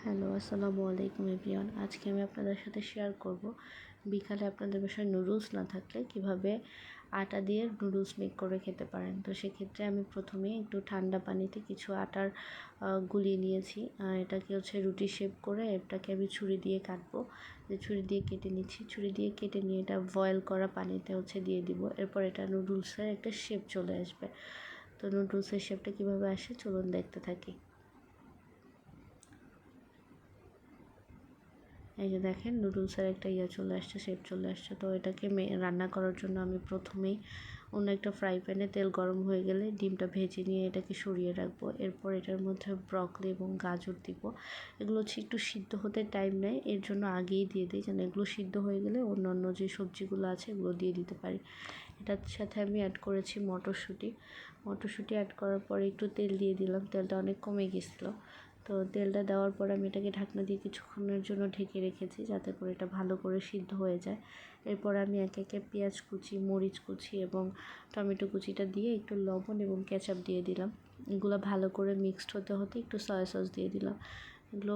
Hello, আসসালামু আলাইকুম everyone. আজকে আমি আপনাদের সাথে শেয়ার করব বিকালে আপনাদের বাসায় নুডলস না থাকলে কিভাবে আটা দিয়ে নুডলস মেক করে খেতে পারেন। তো সেক্ষেত্রে আমি প্রথমে একটু ঠান্ডা পানিতে কিছু আটার গুলিয়ে নিয়েছি। এটাকে রুটি শেপ করে এটাকে আমি ছুরি দিয়ে কাটবো। ছুরি দিয়ে কেটে নিচ্ছি। ছুরি দিয়ে কেটে নিয়ে এটা বয়েল করা পানিতে দিয়ে দিব। এরপর এটা নুডলসের একটা শেপ চলে আসবে। তো নুডলসের শেপটা কীভাবে আসে চলুন দেখতে থাকি। এই যে দেখেন নুডলসের একটা চলে আসছে, শেপ চলে আসছে। তো এটাকে রান্না করার জন্য আমি প্রথমেই অন্য একটা ফ্রাই প্যানে তেল গরম হয়ে গেলে ডিমটা ভেজে নিয়ে এটাকে সরিয়ে রাখবো। এরপর এটার মধ্যে ব্রকলি এবং গাজর দিব। এগুলো একটু সিদ্ধ হতে টাইম নেয়, এর জন্য আগেই দিয়ে দিই যেন এগুলো সিদ্ধ হয়ে গেলে অন্য যে সবজিগুলো আছে এগুলো দিয়ে দিতে পারি। এটার সাথে আমি অ্যাড করেছি মটরশুঁটি অ্যাড করার পরে একটু তেল দিয়ে দিলাম। তেলটা অনেক কমে গেছিলো। তো তেলটা দেওয়ার পর আমি এটাকে ঢাকনা দিয়ে কিছুক্ষণের জন্য ঢেকে রেখেছি যাতে করে এটা ভালো করে সিদ্ধ হয়ে যায়। এরপর আমি একে একে পেঁয়াজ কুচি, মরিচ কুচি এবং টমেটো কুচিটা দিয়ে একটু লবণ এবং কেচাপ দিয়ে দিলাম। এগুলো ভালো করে মিক্সড হতে হতে একটু সয়া সস দিয়ে দিলাম। এগুলো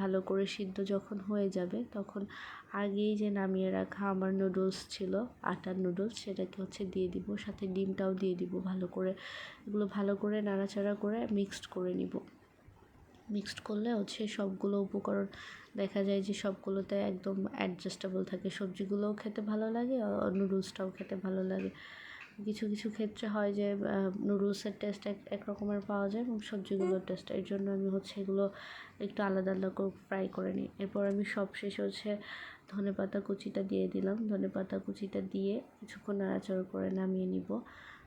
ভালো করে সিদ্ধ যখন হয়ে যাবে তখন আগেই যে নামিয়ে রাখা আমার নুডলস ছিল, আটার নুডলস, সেটাকে দিয়ে দিব। সাথে ডিমটাও দিয়ে দিব। এগুলো ভালো করে নাড়াচাড়া করে মিক্সড করে নিব। মিক্সড করলে সবগুলো উপকরণ দেখা যায় যে সবগুলোতে একদম অ্যাডজাস্টেবল থাকে। সবজিগুলোও খেতে ভালো লাগে, নুডলসটাও খেতে ভালো লাগে। কিছু কিছু ক্ষেত্রে হয় যে নুডলসের টেস্ট এক রকমের পাওয়া যায় এবং সবজিগুলোর টেস্ট, এর জন্য আমি এগুলো একটু আলাদা আলাদা করে ফ্রাই করে নিই। এরপর আমি সবশেষে ধনেপাতা কুচিটা দিয়ে দিলাম। ধনেপাতা কুচিটা দিয়ে কিছুক্ষণ নাড়াচাড়া করে নামিয়ে নিব।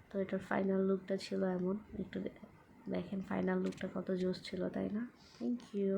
তো এটার ফাইনাল লুকটা ছিল এমন। একটু দেখেন ফাইনাল লুকটা কত জোস ছিল, তাই না? Thank you.